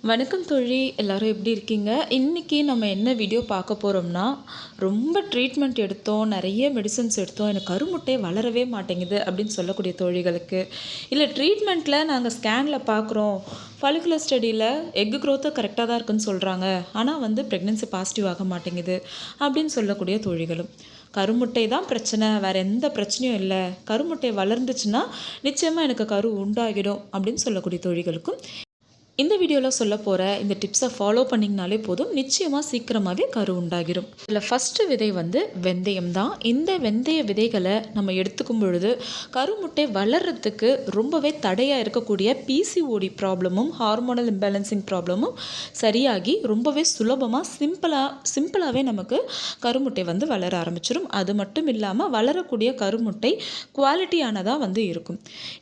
வணக்கம் தோழி, எல்லாரும் எப்படி இருக்கீங்க? இன்றைக்கி நம்ம என்ன வீடியோ பார்க்க போகிறோம்னா, ரொம்ப ட்ரீட்மெண்ட் எடுத்தோம், நிறைய மெடிசன்ஸ் எடுத்தோம், எனக்கு கருமுட்டை வளரவே மாட்டேங்குது அப்படின்னு சொல்லக்கூடிய தோழிகளுக்கு, இல்லை ட்ரீட்மெண்ட்டில் நாங்கள் ஸ்கேனில் பார்க்குறோம், ஃபாலிகுலர் ஸ்டடியில் எக் க்ரோத்து கரெக்டாக தான் இருக்குன்னு சொல்கிறாங்க, ஆனால் வந்து ப்ரெக்னென்சி பாசிட்டிவ் ஆக மாட்டேங்குது அப்படின்னு சொல்லக்கூடிய தோழிகளும், கருமுட்டை தான் பிரச்சனை, வேறு எந்த பிரச்சனையும் இல்லை, கருமுட்டை வளர்ந்துச்சுன்னா நிச்சயமாக எனக்கு கரு உண்டாகிடும் அப்படின்னு சொல்லக்கூடிய தோழிகளுக்கும் இந்த வீடியோவில் சொல்ல போகிற இந்த டிப்ஸை ஃபாலோ பண்ணிங்கனாலே போதும், நிச்சயமாக சீக்கிரமாகவே கரு உண்டாகிடும். இதில் ஃபஸ்ட்டு விதை வந்து வெந்தயம் தான். இந்த வெந்தய விதைகளை நம்ம எடுத்துக்கும் பொழுது கருமுட்டை வளர்கிறதுக்கு ரொம்பவே தடையாக இருக்கக்கூடிய பிசிஓடி ப்ராப்ளமும் ஹார்மோனல் இம்பேலன்சிங் ப்ராப்ளமும் சரியாகி ரொம்பவே சுலபமாக சிம்பிளாகவே நமக்கு கருமுட்டை வந்து வளர ஆரம்பிச்சிடும். அது மட்டும் இல்லாமல் வளரக்கூடிய கருமுட்டை குவாலிட்டியானதாக வந்து இருக்கும்.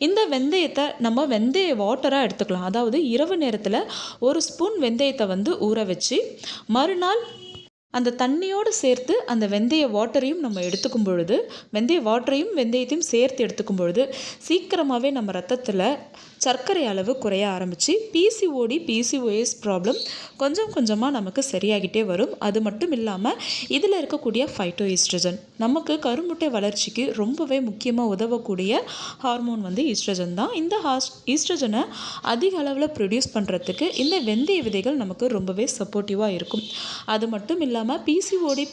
இந்த வெந்தயத்தை நம்ம வெந்தய வாட்டராக எடுத்துக்கலாம். அதாவது இரவு நேரத்தில் ஒரு ஸ்பூன் வெந்தயத்தை வந்து ஊற வச்சு மறுநாள் அந்த தண்ணியோடு சேர்த்து அந்த வெந்தய வாட்டரையும் நம்ம எடுத்துக்கும் பொழுது, வெந்தய வாட்டரையும் வெந்தயத்தையும் சேர்த்து எடுத்துக்கும் பொழுது சீக்கிரமாகவே நம்ம ரத்தத்தில் சர்க்கரை அளவு குறைய ஆரம்பித்து பிசிஓஎஸ் ப்ராப்ளம் கொஞ்சம் கொஞ்சமாக நமக்கு சரியாகிட்டே வரும். அது மட்டும் இல்லாமல் இதில் இருக்கக்கூடிய ஃபைட்டோஈஸ்ட்ரஜன் நமக்கு கருமுட்டை வளர்ச்சிக்கு ரொம்பவே முக்கியமாக உதவக்கூடிய ஹார்மோன் வந்து ஈஸ்ட்ரஜன் தான். இந்த ஈஸ்ட்ரஜனை அதிக அளவில் ப்ரொடியூஸ் பண்ணுறதுக்கு இந்த வெந்தய விதைகள் நமக்கு ரொம்பவே சப்போர்ட்டிவாக இருக்கும். அது மட்டும் இல்லாமல்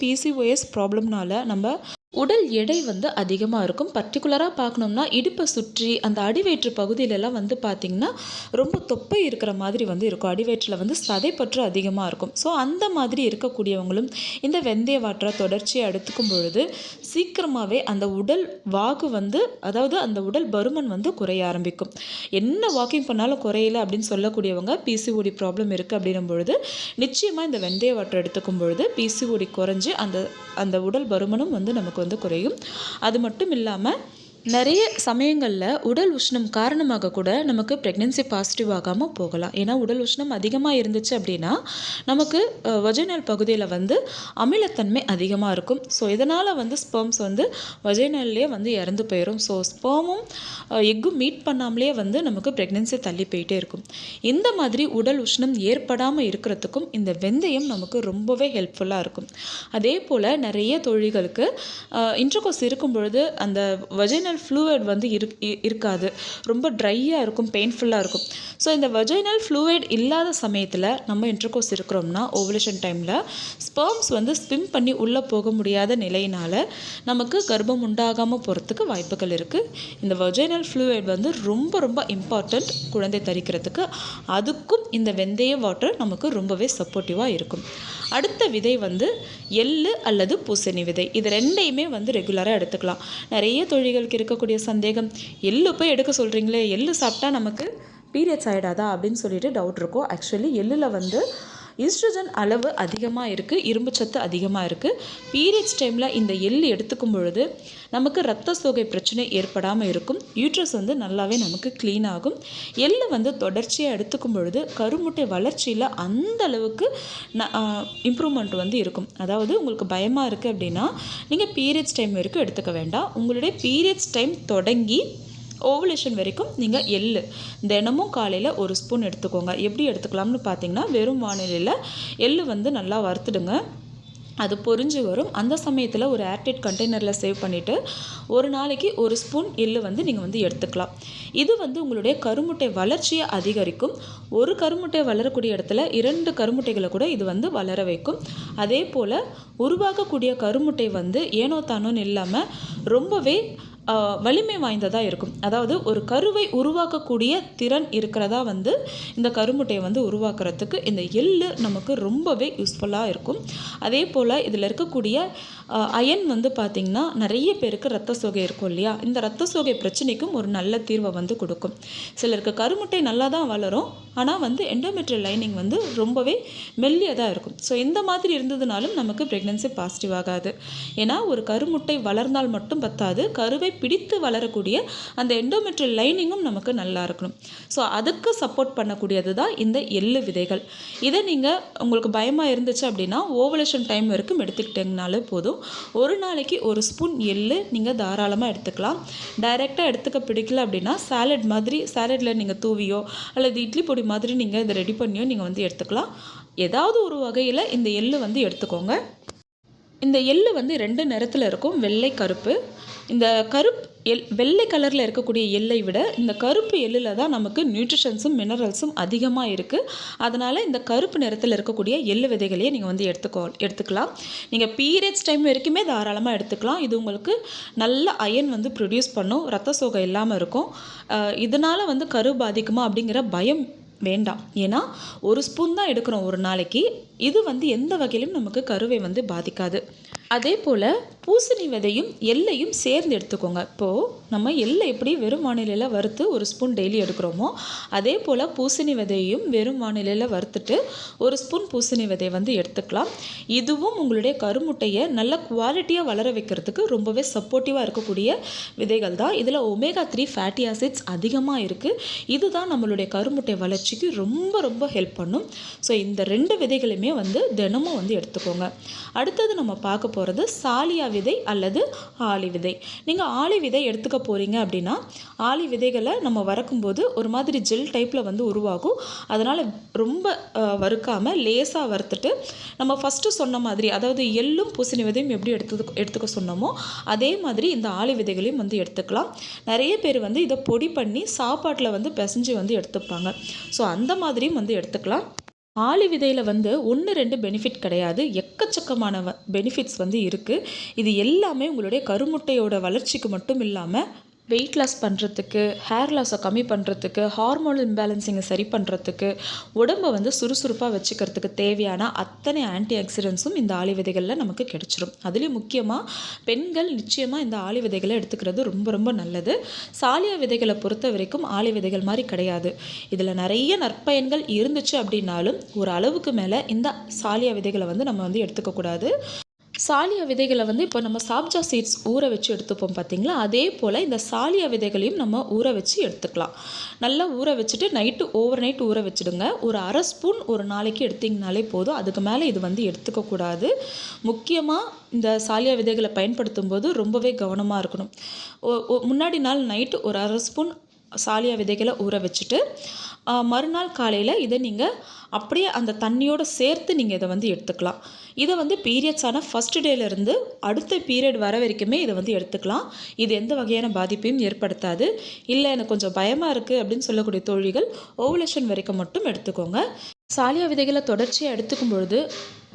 பிசிஓஎஸ் ப்ராப்ளம்னால நம்ம உடல் எடை வந்து அதிகமாக இருக்கும். பர்டிகுலராக பார்க்கணும்னா இடுப்பை சுற்றி அந்த அடிவயிற்று பகுதியிலலாம் வந்து பார்த்திங்கன்னா ரொம்ப தொப்பை இருக்கிற மாதிரி வந்து இருக்கும். அடிவயிற்றில் வந்து சதைப்பற்று அதிகமாக இருக்கும். ஸோ அந்த மாதிரி இருக்கக்கூடியவங்களும் இந்த வெந்தய வாட்டரை தொடர்ச்சியாக எடுத்துக்கும் பொழுது சீக்கிரமாகவே அந்த உடல் வாகு வந்து, அதாவது அந்த உடல் பருமன் வந்து குறைய ஆரம்பிக்கும். என்ன வாக்கிங் பண்ணாலும் குறையல அப்படின்னு சொல்லக்கூடியவங்க பிசிஓடி ப்ராப்ளம் இருக்குது அப்படின்னும் பொழுது நிச்சயமாக இந்த வெந்தய வாட்டர் எடுத்துக்கும் பொழுது பிசிஓடி குறைஞ்சி அந்த உடல் பருமனும் வந்து நமக்கு வந்து குறையும். அது மட்டும் இல்லாமல் நிறைய சமயங்களில் உடல் உஷ்ணம் காரணமாக கூட நமக்கு ப்ரெக்னென்சி பாசிட்டிவ் ஆகாமல் போகலாம். ஏன்னா உடல் உஷ்ணம் அதிகமாக இருந்துச்சு அப்படின்னா நமக்கு வஜைனல் பகுதியில் வந்து அமிலத்தன்மை அதிகமாக இருக்கும். ஸோ இதனால் வந்து ஸ்பெர்ம்ஸ் வந்து வஜைனல்லே வந்து இறந்து போயிடும். ஸோ ஸ்பெர்மும் எக்கும் மீட் பண்ணாமலே வந்து நமக்கு ப்ரெக்னென்சி தள்ளி போயிட்டே இருக்கும். இந்த மாதிரி உடல் உஷ்ணம் ஏற்படாமல் இருக்கிறதுக்கும் இந்த வெந்தயம் நமக்கு ரொம்பவே ஹெல்ப்ஃபுல்லாக இருக்கும். அதே போல் நிறைய தோழிகளுக்கு இன்டர்கோர்ஸ் இருக்கும் பொழுது அந்த வஜைனல் ஃப்ளூயிட் வந்து இருக்காது, ரொம்ப ட்ரையாக இருக்கும், பெயின்ஃபுல்லாக இருக்கும். ஸோ இந்த வஜைனல் ஃப்ளூயிட் இல்லாத சமயத்தில் நம்ம இன்டர்கோர்ஸ் இருக்கிறோம்னா ஓவலேஷன் டைமில் ஸ்பெர்ம்ஸ் வந்து ஸ்விம் பண்ணி உள்ளே போக முடியாத நிலையினால் நமக்கு கர்ப்பம் உண்டாகாமல் போகிறதுக்கு வாய்ப்புகள் இருக்குது. இந்த வஜைனல் ஃப்ளூயிட் வந்து ரொம்ப ரொம்ப இம்பார்ட்டண்ட் குழந்தை தரிக்கிறதுக்கு. அதுக்கும் இந்த வெந்தய வாட்டர் நமக்கு ரொம்பவே சப்போர்ட்டிவாக இருக்கும். அடுத்த விதை வந்து எள்ளு அல்லது பூசணி விதை. இது ரெண்டையுமே வந்து ரெகுலராக எடுத்துக்கலாம். நிறைய தொழில்களுக்கு இருக்கக்கூடிய சந்தேகம், எள்ளு போய் எடுக்க சொல்கிறீங்களே, எள்ளு சாப்பிட்டா நமக்கு பீரியட்ஸ் ஆகிடாதா அப்படின்னு சொல்லிட்டு டவுட் இருக்கும். ஆக்சுவலி எள்ளில் வந்து ஈஸ்ட்ரஜன் அளவு அதிகமாக இருக்குது, இரும்பு சத்து அதிகமாக இருக்குது. பீரியட்ஸ் டைமில் இந்த எள்ளு எடுத்துக்கும் பொழுது நமக்கு இரத்த சோகை பிரச்சனை ஏற்படாமல் இருக்கும். யூட்ரஸ் வந்து நல்லாவே நமக்கு க்ளீன் ஆகும். எள்ளு வந்து தொடர்ச்சியாக எடுத்துக்கும் பொழுது கருமுட்டை வளர்ச்சியில் அந்த அளவுக்கு இம்ப்ரூவ்மெண்ட் வந்து இருக்கும். அதாவது உங்களுக்கு பயமாக இருக்குது அப்படின்னா நீங்கள் பீரியட்ஸ் டைம் வரைக்கும் எடுத்துக்க வேண்டாம். உங்களுடைய பீரியட்ஸ் டைம் தொடங்கி ஓவலேஷன் வரைக்கும் நீங்கள் எள்ளு தினமும் காலையில் ஒரு ஸ்பூன் எடுத்துக்கோங்க. எப்படி எடுத்துக்கலாம்னு பார்த்தீங்கன்னா, வெறும் வானிலையில் எள்ளு வந்து நல்லா வறுத்துடுங்க. அது பொரிஞ்சு வரும். அந்த சமயத்தில் ஒரு ஏர்டைட் கண்டெய்னரில் சேவ் பண்ணிவிட்டு ஒரு நாளைக்கு ஒரு ஸ்பூன் எள்ளு வந்து நீங்கள் வந்து எடுத்துக்கலாம். இது வந்து உங்களுடைய கருமுட்டை வளர்ச்சியை அதிகரிக்கும். ஒரு கருமுட்டை வளரக்கூடிய இடத்துல 2 கருமுட்டைகளை கூட இது வந்து வளர வைக்கும். அதே போல் உருவாகக்கூடிய கருமுட்டை வந்து ஏனோ தானோன்னு இல்லாமல் ரொம்பவே வலிமை வாய்ந்ததாக இருக்கும். அதாவது ஒரு கருவை உருவாக்கக்கூடிய திறன் இருக்கிறதா வந்து இந்த கருமுட்டையை வந்து உருவாக்குறதுக்கு இந்த எள்ளு நமக்கு ரொம்பவே யூஸ்ஃபுல்லாக இருக்கும். அதே போல் இதில் இருக்கக்கூடிய அயன் வந்து பார்த்திங்கன்னா நிறைய பேருக்கு ரத்த சோகை இருக்கும் இல்லையா, இந்த ரத்த சோகை பிரச்சனைக்கும் ஒரு நல்ல தீர்வை வந்து கொடுக்கும். சிலருக்கு கருமுட்டை நல்லா தான் வளரும், ஆனால் வந்து எண்டோமெட்ரியல் லைனிங் வந்து ரொம்பவே மெல்லியதாக இருக்கும். ஸோ இந்த மாதிரி இருந்ததுனாலும் நமக்கு ப்ரெக்னென்சி பாசிட்டிவ் ஆகாது. ஏன்னா ஒரு கருமுட்டை வளர்ந்தால் மட்டும் பத்தாது, கருவை பிடித்து வளரக்கூடிய அந்த எண்டோமெட்ரியல் லைனிங்கும் நமக்கு நல்லா இருக்கணும். ஸோ அதுக்கு சப்போர்ட் பண்ணக்கூடியது தான் இந்த எள்ளு விதைகள். இதை நீங்கள் உங்களுக்கு பயமாக இருந்துச்சு அப்படின்னா ஓவலேஷன் டைம் வரைக்கும் எடுத்துக்கிட்டிங்கனாலே போதும். ஒரு நாளைக்கு ஒரு ஸ்பூன் எள்ளு நீங்கள் தாராளமாக எடுத்துக்கலாம். டைரெக்டாக எடுத்துக்க பிடிக்கல அப்படின்னா சாலட் மாதிரி சாலட்டில் நீங்கள் தூவியோ அல்லது இட்லி பொடி மாதிரி நீங்கள் இதை ரெடி பண்ணியோ நீங்கள் வந்து எடுத்துக்கலாம். ஏதாவது ஒரு வகையில் இந்த எள்ளு வந்து எடுத்துக்கோங்க. இந்த எள்ளு வந்து 2 நிறத்தில் இருக்கும், வெள்ளை கருப்பு. இந்த வெள்ளை கலரில் இருக்கக்கூடிய எள்ளை விட இந்த கருப்பு எள்ளில் தான் நமக்கு நியூட்ரிஷன்ஸும் மினரல்ஸும் அதிகமாக இருக்குது. அதனால் இந்த கருப்பு நிறத்தில் இருக்கக்கூடிய எள்ளு விதைகளையே நீங்கள் வந்து எடுத்துக்கலாம். நீங்கள் பீரியட்ஸ் டைம் வரைக்குமே தாராளமாக எடுத்துக்கலாம். இது உங்களுக்கு நல்ல அயன் வந்து ப்ரொடியூஸ் பண்ணும், ரத்த சோகை இல்லாமல் இருக்கும். இதனால் வந்து கரு பாதிக்குமா அப்படிங்கிற பயம் வேண்டாம். ஏன்னா ஒரு ஸ்பூன் தான் எடுக்கிறோம் ஒரு நாளைக்கு. இது வந்து எந்த வகையிலும் நமக்கு கருவை வந்து பாதிக்காது. அதே போல் பூசணி விதையும் எள்ளையும் சேர்ந்து எடுத்துக்கோங்க. இப்போது நம்ம எள்ளை எப்படி வெறும் வானிலையில் வறுத்து ஒரு ஸ்பூன் டெய்லி எடுக்கிறோமோ அதே போல் பூசணி விதையையும் வெறும் வானிலையில் வறுத்துட்டு ஒரு ஸ்பூன் பூசணி விதையை வந்து எடுத்துக்கலாம். இதுவும் உங்களுடைய கருமுட்டையை நல்ல குவாலிட்டியாக வளர வைக்கிறதுக்கு ரொம்பவே சப்போர்ட்டிவாக இருக்கக்கூடிய விதைகள் தான். இதில் ஒமேகா 3 ஃபேட்டி ஆசிட்ஸ் அதிகமாக இருக்குது. இதுதான் நம்மளுடைய கருமுட்டை வளர்ச்சிக்கு ரொம்ப ரொம்ப ஹெல்ப் பண்ணும். ஸோ இந்த 2 விதைகளுமே வந்து தினமும் வந்து எடுத்துக்கோங்க. அடுத்தது நம்ம பார்க்க போகிறது சாலியா விதை அல்லது ஆளி விதை. நீங்கள் ஆளி விதை எடுத்துக்க போகிறீங்க அப்படின்னா ஆளி விதைகளை நம்ம வறுக்கும்போது ஒரு மாதிரி ஜெல் டைப்பில் வந்து உருவாகும். அதனால் ரொம்ப வறுக்காமல் லேசாக வறுத்துட்டு நம்ம ஃபஸ்ட்டு சொன்ன மாதிரி, அதாவது எள்ளும் பூசணி விதையும் எப்படி எடுத்துக்க சொன்னோமோ அதே மாதிரி இந்த ஆளி விதைகளையும் வந்து எடுத்துக்கலாம். நிறைய பேர் வந்து இதை பொடி பண்ணி சாப்பாட்டில் வந்து பிசைஞ்சு வந்து எடுத்துப்பாங்க. ஸோ அந்த மாதிரியும் வந்து எடுத்துக்கலாம். ஆளி விதையில் வந்து 1-2 பெனிஃபிட் கிடையாது, எக்கச்சக்கமான பெனிஃபிட்ஸ் வந்து இருக்குது. இது எல்லாமே உங்களுடைய கருமுட்டையோட வளர்ச்சிக்கு மட்டும் இல்லாமல் வெயிட் லாஸ் பண்ணுறதுக்கு, ஹேர் லாஸை கம்மி பண்ணுறதுக்கு, ஹார்மோனல் இம்பேலன்சிங்கை சரி பண்ணுறதுக்கு, உடம்பை வந்து சுறுசுறுப்பாக வச்சுக்கிறதுக்கு தேவையான அத்தனை ஆன்டி ஆக்சிடென்ட்ஸும் இந்த ஆளி விதைகளில் நமக்கு கிடைச்சிரும். அதுலேயும் முக்கியமாக பெண்கள் நிச்சயமாக இந்த ஆளி விதைகளை எடுத்துக்கிறது ரொம்ப ரொம்ப நல்லது. சாலியா விதைகளை பொறுத்த வரைக்கும் ஆளி விதைகள் மாதிரி கிடையாது. இதில் நிறைய நற்பயன்கள் இருந்துச்சு அப்படின்னாலும் ஒரு அளவுக்கு மேலே இந்த சாலியா விதைகளை வந்து நம்ம வந்து எடுத்துக்கக்கூடாது. சாலியா விதைகளை வந்து இப்போ நம்ம சாப்ஜா சீட்ஸ் ஊற வச்சு எடுத்துப்போம் பார்த்திங்களா, அதே போல் இந்த சாலியா விதைகளையும் நம்ம ஊற வச்சு எடுத்துக்கலாம். நல்லா ஊற வச்சுட்டு ஓவர் நைட் ஊற வச்சுடுங்க. ஒரு அரை ஸ்பூன் ஒரு நாளைக்கு எடுத்திங்கனாலே போதும். அதுக்கு மேலே இது வந்து எடுத்துக்கக்கூடாது. முக்கியமாக இந்த சாலியா விதைகளை பயன்படுத்தும் போது ரொம்பவே கவனமாக இருக்கணும். முன்னாடி நாள் நைட்டு ஒரு அரை ஸ்பூன் சாலியா விதைகளை ஊற வச்சுட்டு மறுநாள் காலையில் இதை நீங்கள் அப்படியே அந்த தண்ணியோடு சேர்த்து நீங்கள் இதை வந்து எடுத்துக்கலாம். இதை வந்து பீரியட்ஸான ஃபஸ்ட் டேலேருந்து அடுத்த பீரியட் வர வரைக்குமே இதை வந்து எடுத்துக்கலாம். இது எந்த வகையான பாதிப்பையும் ஏற்படுத்தாது. இல்லை எனக்கு கொஞ்சம் பயமாக இருக்குது அப்படின்னு சொல்லக்கூடிய தோழிகள் ஓவுலேஷன் வரைக்கும் மட்டும் எடுத்துக்கோங்க. சாலியா விதைகளை தொடர்ச்சியாக எடுத்துக்கும் பொழுது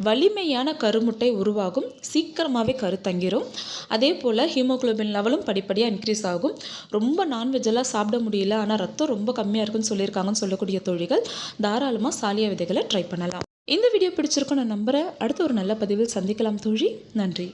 வலிமையான கருமுட்டை உருவாகும், சீக்கிரமாகவே கரு தங்கிரும். அதே போல் ஹீமோகுளோபின் லெவலும் படிப்படியாக இன்க்ரீஸ் ஆகும். ரொம்ப நான்வெஜ்ஜெல்லாம் சாப்பிட முடியல ஆனால் ரத்தம் ரொம்ப கம்மியாக இருக்குன்னு சொல்லியிருக்காங்கன்னு சொல்லக்கூடிய தோழிகள் தாராளமாக சாலியா விதைகளை ட்ரை பண்ணலாம். இந்த வீடியோ பிடிச்சிருக்கும் நான் நம்புகிறேன். அடுத்த ஒரு நல்ல பதிவில் சந்திக்கலாம் தோழி. நன்றி.